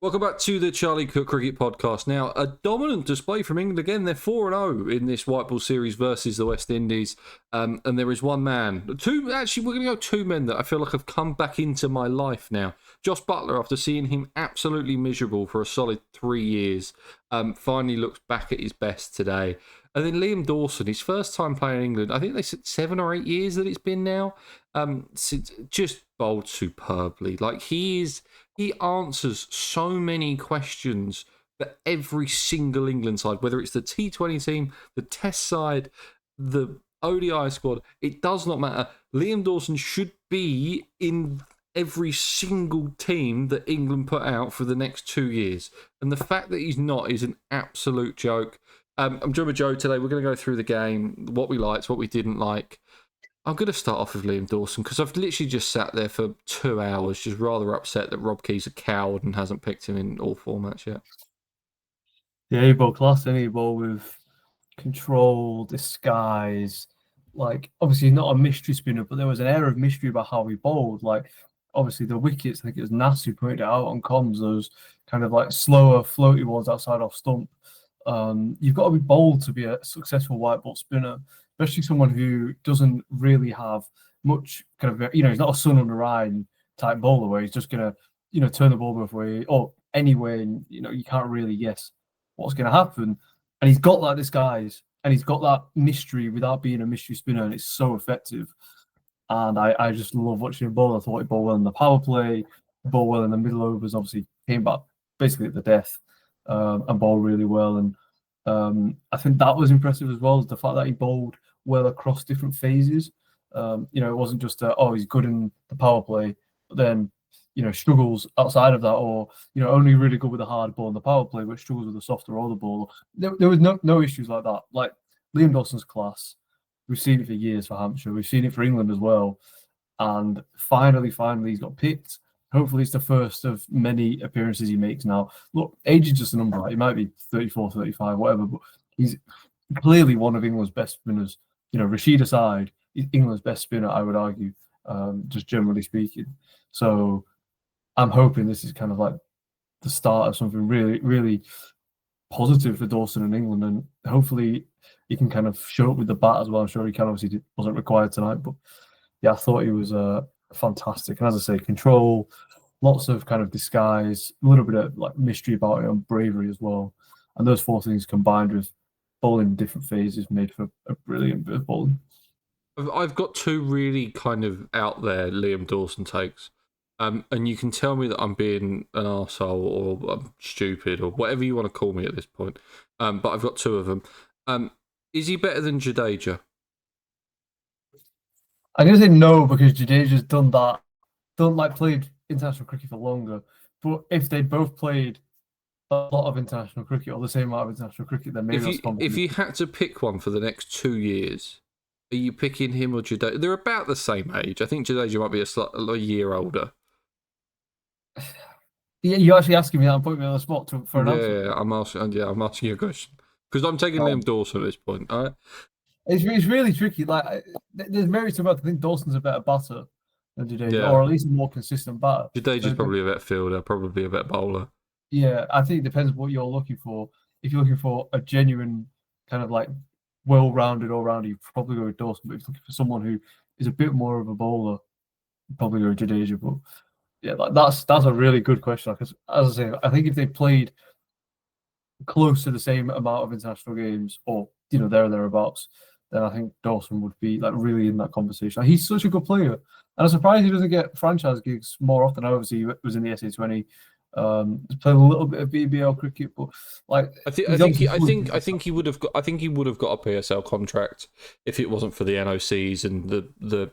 Welcome back to the Charlie Cook Cricket Podcast. Now, a dominant display from England again. They're 4-0 in this white ball series versus the West Indies. And there is one man, actually, we're going to go two men that I feel like have come back into my life now. Josh Buttler, after seeing him absolutely miserable for a solid 3 years, finally looks back at his best today. And then Liam Dawson, his first time playing in England, I think they said 7 or 8 years that it's been now. Just bowled superbly. Like he answers so many questions for every single England side, whether it's the T20 team, the Test side, the ODI squad. It does not matter. Liam Dawson should be in every single team that England put out for the next 2 years. And the fact that he's not is an absolute joke. I'm joined with Joe today. We're going to go through the game, what we liked, what we didn't like. I'm going to start off with Liam Dawson because I've literally just sat there for 2 hours, just rather upset that Rob Key's a coward and hasn't picked him in all formats yet. Yeah, he bowled class, and he bowled with control, disguise. Like, obviously, not a mystery spinner, but there was an air of mystery about how he bowled. Like, obviously, the wickets, I think it was Nasty pointed it out on comms, those kind of like slower, floaty ones outside off stump. You've got to be bold to be a successful white ball spinner, especially someone who doesn't really have much kind of, he's not a sun on the ride type bowler where he's just going to, turn the ball both ways or anyway, and, you can't really guess what's going to happen. And he's got that disguise and he's got that mystery without being a mystery spinner, and it's so effective. And I just love watching him bowl. I thought he bowled well in the power play, bowled well in the middle overs, obviously came back basically at the death and bowled really well. And I think that was impressive as well, as the fact that he bowled well across different phases. It wasn't just, he's good in the power play, but then, struggles outside of that, or, only really good with the hard ball in the power play, but struggles with the softer order ball. There was no issues like that. Like, Liam Dawson's class. We've seen it for years for Hampshire. We've seen it for England as well. And finally, he's got picked. Hopefully, it's the first of many appearances he makes now. Look, age is just a number. Right? He might be 34, 35, whatever, but he's clearly one of England's best spinners. Rashid aside, he's England's best spinner, I would argue, just generally speaking. So I'm hoping this is kind of like the start of something really, really positive for Dawson in England, and hopefully he can kind of show up with the bat as well. I'm sure he can. Obviously, wasn't required tonight, but yeah, I thought he was fantastic. And as I say, control, lots of kind of disguise, a little bit of like mystery about it, and bravery as well. And those four things combined with bowling in different phases made for a brilliant bit of bowling. I've got two really kind of out there Liam Dawson takes. And you can tell me that I'm being an arsehole or I'm stupid or whatever you want to call me at this point. But I've got two of them. Is he better than Jadeja? I'm going to say no, because Jadeja's played international cricket for longer. But if they both played a lot of international cricket or the same amount of international cricket, then maybe if you had to pick one for the next 2 years, are you picking him or Jadeja? They're about the same age. I think Jadeja might be a year older. Yeah, you're actually asking me that and putting me on the spot for an answer. Yeah, I'm asking you a question because I'm taking Liam Dawson at this point. All right. It's really tricky. Like, there's merit to both. I think Dawson's a better batter than Jadeja, or at least a more consistent batter. Jadeja's probably a better fielder, probably a better bowler. Yeah, I think it depends what you're looking for. If you're looking for a genuine kind of like well-rounded all-rounder, you probably go with Dawson. But if you're looking for someone who is a bit more of a bowler, you probably go with Jadeja. But yeah, that's a really good question. Because as I say, I think if they played close to the same amount of international games, or there or thereabouts, then I think Dawson would be like really in that conversation. He's such a good player, and I'm surprised he doesn't get franchise gigs more often. Obviously, he was in the SA20. He's played a little bit of BBL cricket, but like I think he would have got a PSL contract if it wasn't for the NOCs and the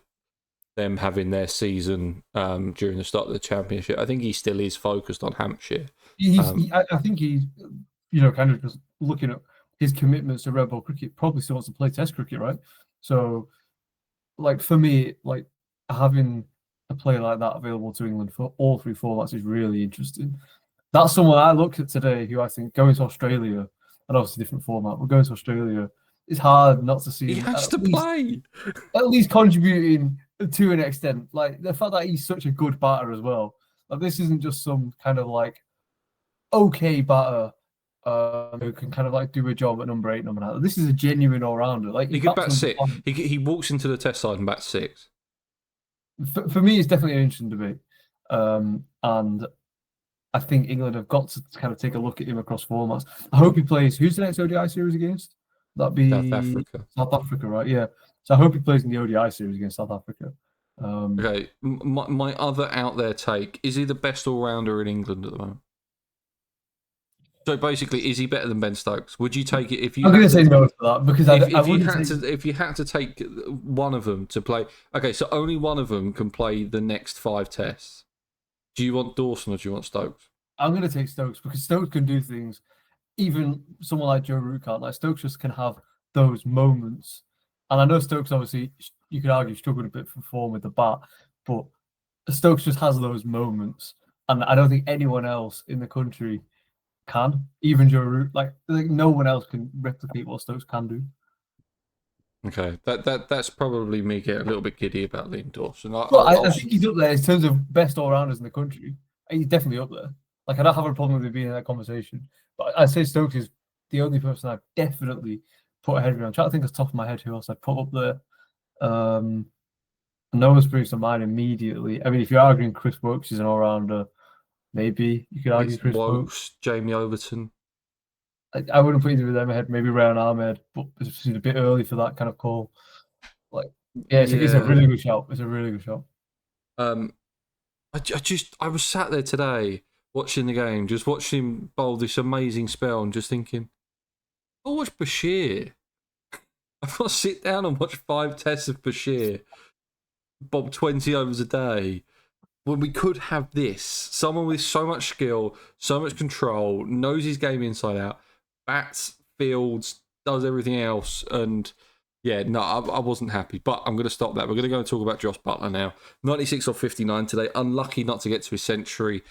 them having their season during the start of the championship. I think he still is focused on Hampshire. I think he's kind of just looking at his commitments to red ball cricket. Probably still wants to play Test cricket, right? So, like for me, like having a player like that available to England for all three formats is really interesting. That's someone I looked at today who I think going to Australia, and obviously different format, but going to Australia, it's hard not to see. He has to play. At least contributing to an extent. Like the fact that he's such a good batter as well. Like this isn't just some kind of like okay batter who can kind of like do a job at number 8, number 9. This is a genuine all rounder. Like he He could bats bat number six. 5. He walks into the Test side and bats six. For me, it's definitely an interesting debate, and I think England have got to kind of take a look at him across formats. I hope he plays. Who's the next ODI series against? That'd South be Africa. South Africa, right? Yeah. So I hope he plays in the ODI series against South Africa. Okay, my other out there take, is he the best all rounder in England at the moment? So basically, is he better than Ben Stokes? Would you take it if you? I'm going had to say no to that because I if you wouldn't had say. to if you had to take one of them to play. Okay, so only one of them can play the next 5 tests. Do you want Dawson or do you want Stokes? I'm going to take Stokes because Stokes can do things even someone like Joe Root can't. Like Stokes just can have those moments. And I know Stokes obviously you could argue struggled a bit for form with the bat, but Stokes just has those moments. And I don't think anyone else in the country can. Even Joe Root, like no one else can replicate what Stokes can do. Okay, that's probably me getting a little bit giddy about Liam Dawson. Well, I think he's up there in terms of best all rounders in the country. He's definitely up there. Like I don't have a problem with him being in that conversation. But I'd say Stokes is the only person I've definitely put ahead of him. I'm trying to think off the top of my head who else I'd put up there. No one springs to mind immediately. I mean, if you're arguing Chris Wokes is an all rounder, maybe you could argue it's Chris Wokes. Wokes, Jamie Overton. I wouldn't put either of them ahead. Maybe Ryan Ahmed, but it's a bit early for that kind of call. Like, yeah, it's a really good shout. It's a really good shout. I was sat there today watching the game, just watching him bowl this amazing spell, and just thinking, I'll watch Bashir. I've got to sit down and watch 5 tests of Bashir, bob 20 overs a day. When we could have this, someone with so much skill, so much control, knows his game inside out, bats, fields, does everything else, and yeah, no, I wasn't happy. But I'm going to stop that. We're going to go and talk about Josh Buttler now. 96 off 59 today. Unlucky not to get to his century.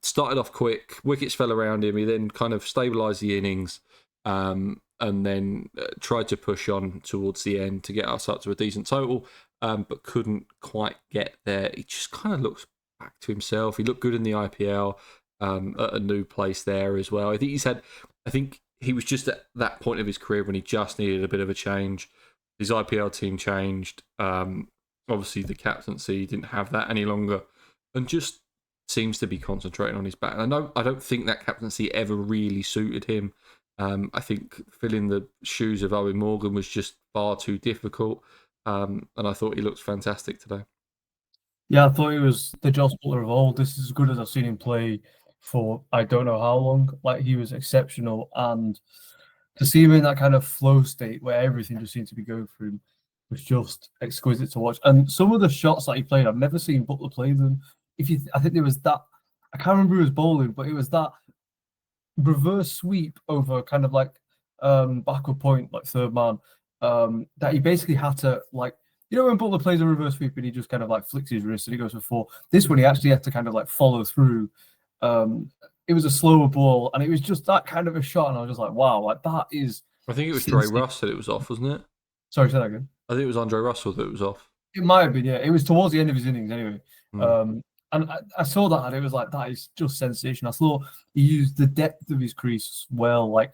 Started off quick, wickets fell around him. He then kind of stabilised the innings, and then tried to push on towards the end to get us up to a decent total. But couldn't quite get there. He just kind of looks back to himself. He looked good in the IPL, at a new place there as well. I think he was just at that point of his career when he just needed a bit of a change. His IPL team changed. Obviously, the captaincy didn't have that any longer, and just seems to be concentrating on his bat. And I don't think that captaincy ever really suited him. I think filling the shoes of Owen Morgan was just far too difficult. And I thought he looked fantastic today. Yeah, I thought he was the Josh Buttler of old. This is as good as I've seen him play for I don't know how long. Like he was exceptional, and to see him in that kind of flow state where everything just seemed to be going for him was just exquisite to watch. And some of the shots that he played, I've never seen Butler play them. I think there was that. I can't remember who was bowling, but it was that reverse sweep over kind of like backward point, like third man, that he basically had to like, you know, when Butler plays a reverse sweep and he just kind of like flicks his wrist and he goes for 4. This one he actually had to kind of like follow through. It was a slower ball and it was just that kind of a shot, and I was just like, wow, like that is. I think it was Dre Russ that it was off, wasn't it? Sorry, say that again. I think it was Andre Russell that it was off. It might have been, yeah. It was towards the end of his innings anyway. And I saw that and it was like, that is just sensational. I thought he used the depth of his crease well. Like,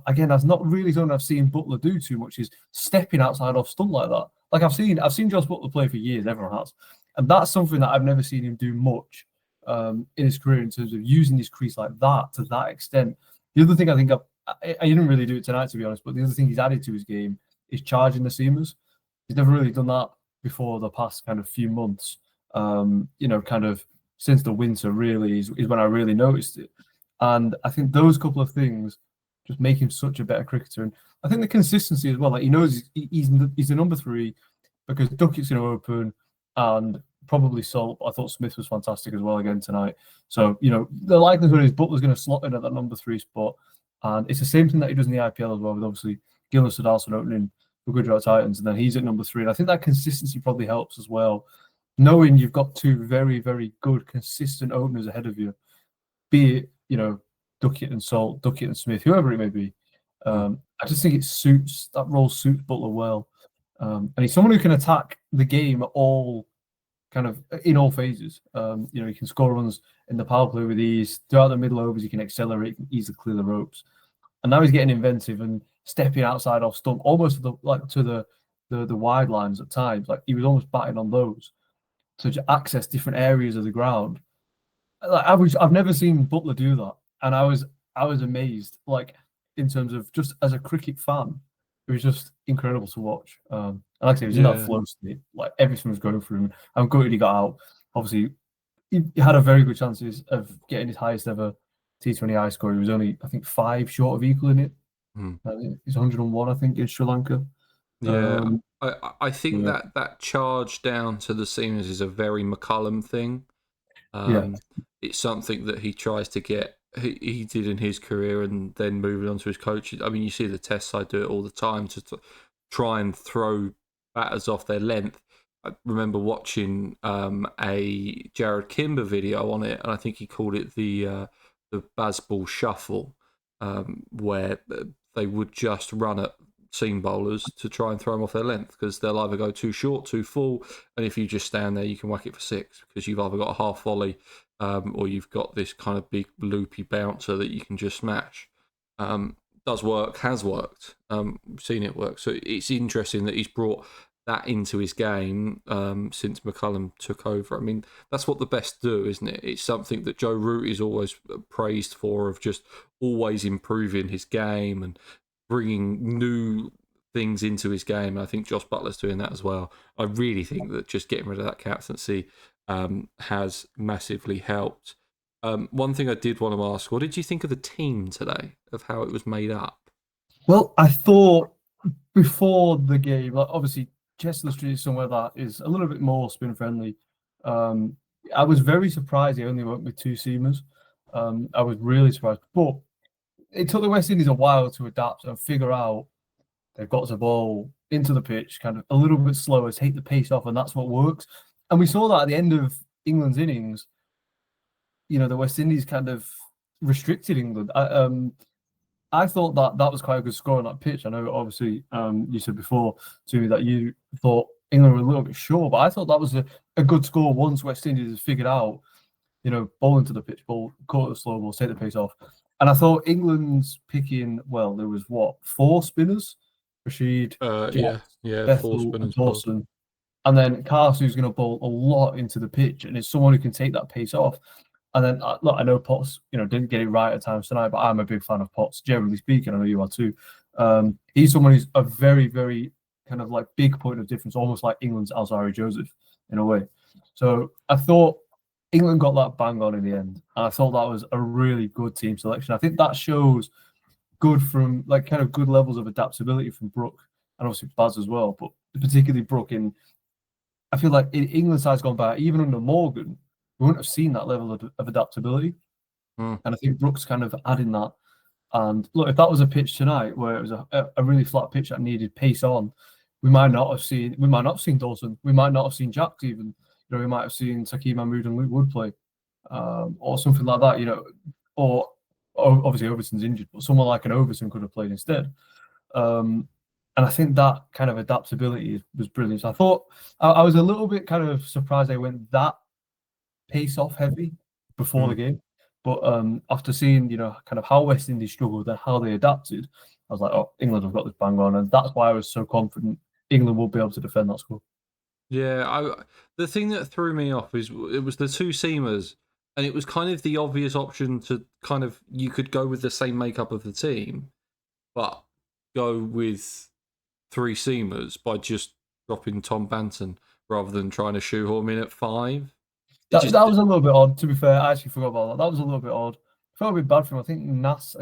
again, that's not really something I've seen Butler do too much, is stepping outside off stump like that. Like I've seen Josh Butler play for years, everyone has. And that's something that I've never seen him do much in his career in terms of using his crease like that to that extent. The other thing I think I didn't really do it tonight, to be honest, but the other thing he's added to his game is charging the seamers. He's never really done that before the past kind of few months. Kind of since the winter really is when I really noticed it. And I think those couple of things just make him such a better cricketer. And I think the consistency as well, like he knows he's the number 3 because Duckett's going to open and probably Salt. I thought Smith was fantastic as well again tonight. So, the likelihood is Butler's going to slot in at that number 3 spot. And it's the same thing that he does in the IPL as well, with obviously Gillis and Dawson opening for Gujarat Titans, and then he's at number 3. And I think that consistency probably helps as well, knowing you've got 2 very, very good, consistent openers ahead of you, be it, Duckett and Salt, Duckett and Smith, whoever it may be. I just think that role suits Butler well. And he's someone who can attack the game at all kind of in all phases. He can score runs in the power play with ease. Throughout the middle overs, he can accelerate, he can easily clear the ropes. And now he's getting inventive and stepping outside off stump, almost to the wide lines at times. Like he was almost batting on those to access different areas of the ground. Like I've never seen Butler do that, and I was amazed. Like in terms of just as a cricket fan, it was just incredible to watch. And like I say, he was in that Yeah. flow state. Like everything was going for him. I'm gutted he got out. Obviously, he had a very good chances of getting his highest ever T20I score. He was only, I think, 5 short of equaling it. He's 101, I think, in Sri Lanka. Yeah, I think Yeah. that charge down to the seamers is a very McCullum thing. Yeah. It's something that he tries to get. He did in his career, and then moving on to his coaches. I mean, you see the test side do it all the time to try and throw batters off their length. I remember watching a Jared Kimber video on it, and I think he called it the Bazball Shuffle, where they would just run at seam bowlers to try and throw them off their length because they'll either go too short, too full, and if you just stand there, you can whack it for 6 because you've either got a half volley or you've got this kind of big loopy bouncer that you can just smash. Does work, has worked. Seen it work. So it's interesting that he's brought that into his game since McCullum took over. I mean, that's what the best do, isn't it? It's something that Joe Root is always praised for, of just always improving his game and bringing new things into his game. I think Josh Butler's doing that as well. I really think that just getting rid of that captaincy has massively helped. One thing I did want to ask, what did you think of the team today, of how it was made up? Well, I thought before the game, like obviously Chester Street is somewhere that is a little bit more spin friendly. I was very surprised they only went with 2 seamers. I was really surprised, but it took the West Indies a while to adapt and figure out they've got to bowl into the pitch kind of a little bit slower, take the pace off, and that's what works. And we saw that at the end of England's innings. The West Indies kind of restricted England. I thought that was quite a good score on that pitch. I know, obviously, you said before to me that you thought England were a little bit short, but I thought that was a good score once West Indies has figured out, bowl into the pitch, bowl, caught the slow ball, take the pace off. And I thought England's picking, well, there was 4 spinners? Rashid, Jack, yeah, 4 Bethel, spinners, and Dawson. And then Carsu's going to bowl a lot into the pitch, and it's someone who can take that pace off. And then, look, I know Potts, didn't get it right at times tonight, but I'm a big fan of Potts, generally speaking. I know you are too. He's someone who's a very, very kind of like big point of difference, almost like England's Alzari Joseph in a way. So I thought England got that bang on in the end, and I thought that was a really good team selection. I think that shows good from like kind of good levels of adaptability from Brook and obviously Baz as well, but particularly Brook. I feel like in England's side's gone by, even under Morgan, we wouldn't have seen that level of adaptability. And I think Brook's kind of adding that. And look, if that was a pitch tonight where it was a really flat pitch that needed pace on, we might not have seen Dawson. We might not have seen Jacks even. We might have seen Sakeem Mahmood and Luke Wood play, or something like that. Or obviously Overton's injured, but someone like an Overton could have played instead. And I think that kind of adaptability was brilliant. So I thought I was a little bit kind of surprised they went that pace off heavy before the game. But after seeing, kind of how West Indies struggled and how they adapted, I was like, oh, England have got this bang on. And that's why I was so confident England will be able to defend that score. Yeah, the thing that threw me off is it was the 2 seamers, and it was kind of the obvious option to kind of, you could go with the same makeup of the team, but go with 3 seamers by just dropping Tom Banton rather than trying to shoehorn in at 5. That was a little bit odd, to be fair. I actually forgot about that. That was a little bit odd. I felt a bit bad for him. I think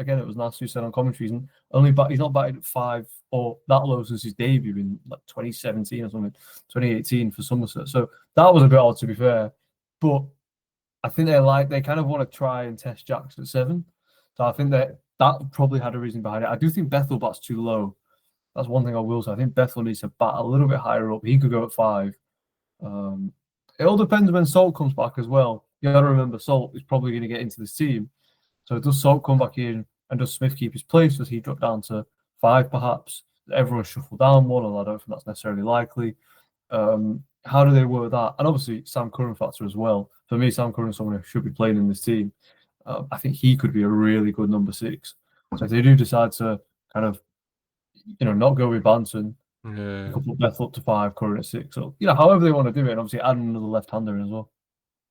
it was Nas who said on commentary, he's not batted at 5 or that low since his debut in like 2017 or something, 2018 for Somerset. So that was a bit odd, to be fair. But I think they kind of want to try and test Jacks at 7. So I think that probably had a reason behind it. I do think Bethel bats too low. That's one thing I will say. I think Bethel needs to bat a little bit higher up. He could go at 5. It all depends when Salt comes back as well. You got to remember, Salt is probably going to get into this team. So does Salt come back in, and does Smith keep his place? Does he drop down to 5 perhaps? Everyone shuffle down one, although I don't think that's necessarily likely. how do they work that? And obviously Sam Curran factor as well. For me, Sam Curran is someone who should be playing in this team. I think he could be a really good number 6. So if they do decide to kind of not go with Banton, you Yeah. could put Bethel up to 5, Curran at 6. So however they want to do it, and obviously add another left-hander in as well.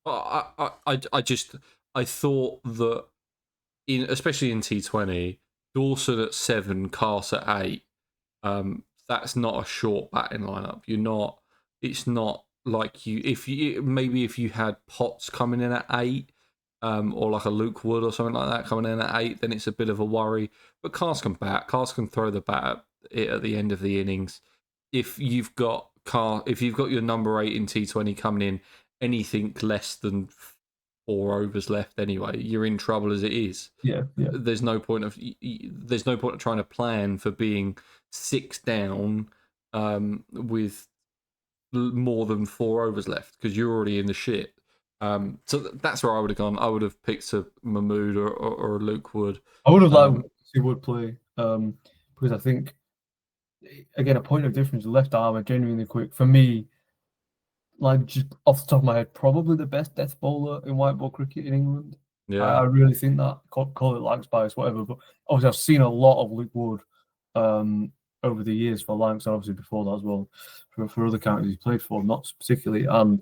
I thought that especially in T20, Dawson at 7, Cast at 8. That's not a short batting lineup. You're not. It's not like if you had Potts coming in at 8, or like a Luke Wood or something like that coming in at 8, then it's a bit of a worry. But Cast can bat. Cast can throw the bat at it at the end of the innings. If you've got your number 8 in T20 coming in anything less than 4 overs left anyway, you're in trouble as it is. Yeah, yeah. There's no point of trying to plan for being 6 down with more than 4 overs left because you're already in the shit. So that's where I would have gone. I would have picked a Mahmood or a Luke Wood. I would have liked to see Wood play because I think, again, a point of difference, left arm are genuinely quick. For me, like just off the top of my head, probably the best death bowler in white ball cricket in England. I Yeah, really think that. Call it Lancs bias, whatever. But obviously, I've seen a lot of Luke Wood over the years for Lancs, and obviously before that as well for other counties he's played for, not particularly. And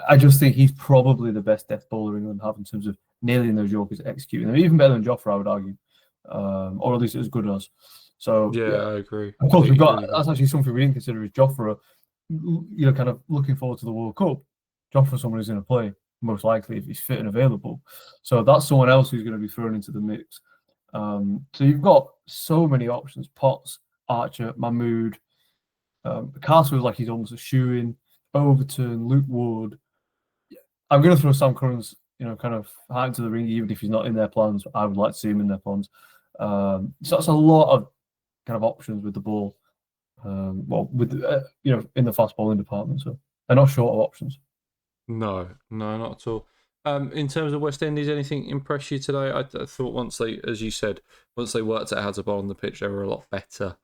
I just think he's probably the best death bowler England have in terms of nailing those Yorkers, executing them, even better than Jofra, I would argue, or at least as good as. So yeah, yeah, I agree. of course we've got Really good. that's actually something we didn't consider is Jofra. Kind of looking forward to the World Cup. Jofra, someone who's going to play most likely if he's fit and available. So that's someone else who's going to be thrown into the mix. So you've got so many options: Potts, Archer, Mahmood. Castle is like he's almost a shoe-in. Overton, Luke Wood. I'm going to throw Sam Curran's, kind of hat into the ring, even if he's not in their plans. I would like to see him in their plans. So that's a lot of kind of options with the ball. With in the fast bowling department, so they're not short of options. No, not at all. In terms of West Indies, anything impress you today? I thought once they, as you said, once they worked out how to bowl on the pitch, they were a lot better.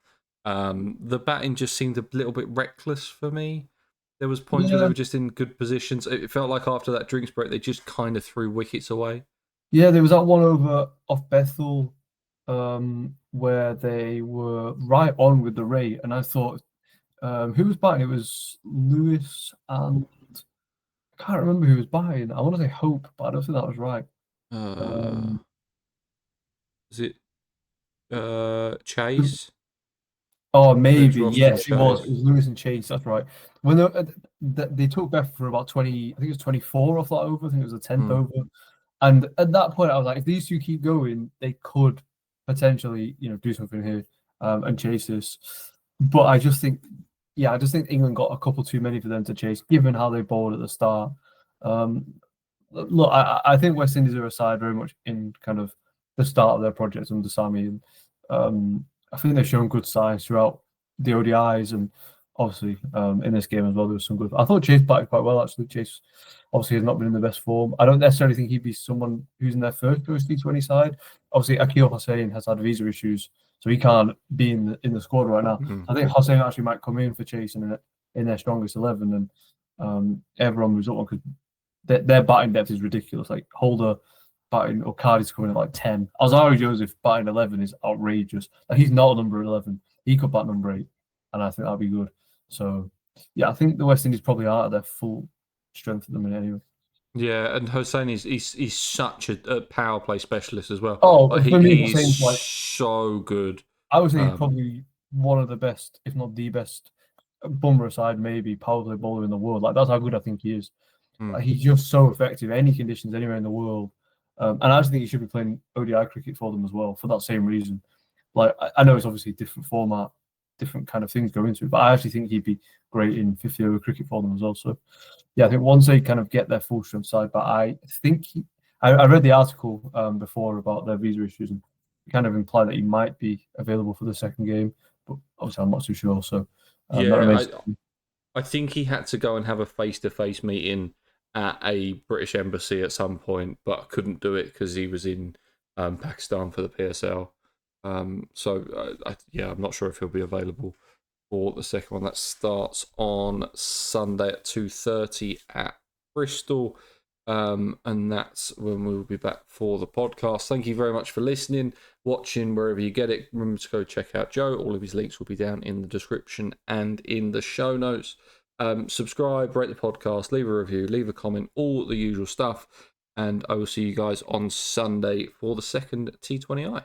The batting just seemed a little bit reckless for me. There was points where they Yeah, were just in good positions. It felt like after that drinks break, they just kind of threw wickets away. yeah. There was that one over off Bethel, where they were right on with the rate, and I thought, who was batting? It was Lewis, and I can't remember who was batting. I want to say Hope, but I don't think that was right. Uh, Um, is it Chase? Oh, It was maybe. Ross and Yes, it was. It Chase. was Lewis and Chase. That's right. When they took Beth for about 20, I think it was 24 off that over. I think it was the 10th Hmm. over. And at that point, I was like, if these two keep going, they could potentially, do something here and chase this. But I just think England got a couple too many for them to chase, given how they bowled at the start. Um, Look, I think West Indies are a side very much in kind of the start of their project under Sammy, and I think they've shown good signs throughout the ODIs, and obviously in this game as well. There was some good. I thought Chase batted quite well actually. Chase obviously has not been in the best form. I don't necessarily think he'd be someone who's in their first T20 side. Obviously, Akil Hossain has had visa issues, so he can't be in the squad right now. Hmm. I think Hossain actually might come in for Chase in their strongest 11, and everyone moves up because their batting depth is ridiculous. Like Holder batting or Cardi's coming at like 10. Alzari Joseph batting 11 is outrageous. Like he's not a number 11. He could bat number 8, and I think that'd be good. So yeah, I think the West Indies probably are at their full strength at the minute anyway. Yeah, and Hossein is he's such a power play specialist as well. Oh, Like for me, he's Hussein's like so good. I would say he's Um, probably one of the best, if not the best, Bummer aside, maybe power play bowler in the world. Like that's how good I think he is. hmm. He's just so effective, any conditions, anywhere in the world. And I actually think he should be playing ODI cricket for them as well for that same reason. Like I know it's obviously a different format, different kind of things go into it, but I actually think he'd be great in 50 over cricket for them as well. So yeah, I think once they kind of get their full strength side, but I think I read the article before about their visa issues and kind of imply that he might be available for the second game, but obviously I'm not too sure. So that Yeah, remains. I think he had to go and have a face to face meeting at a British embassy at some point, but couldn't do it because he was in Pakistan for the PSL. So yeah, I'm not sure if he'll be available for the second one. That starts on Sunday at 2:30 at Bristol. And that's when we'll be back for the podcast. Thank you very much for listening, watching, wherever you get it. Remember to go check out Joe. All of his links will be down in the description and in the show notes. Subscribe, rate the podcast, leave a review, leave a comment, all the usual stuff. And I will see you guys on Sunday for the second T20I.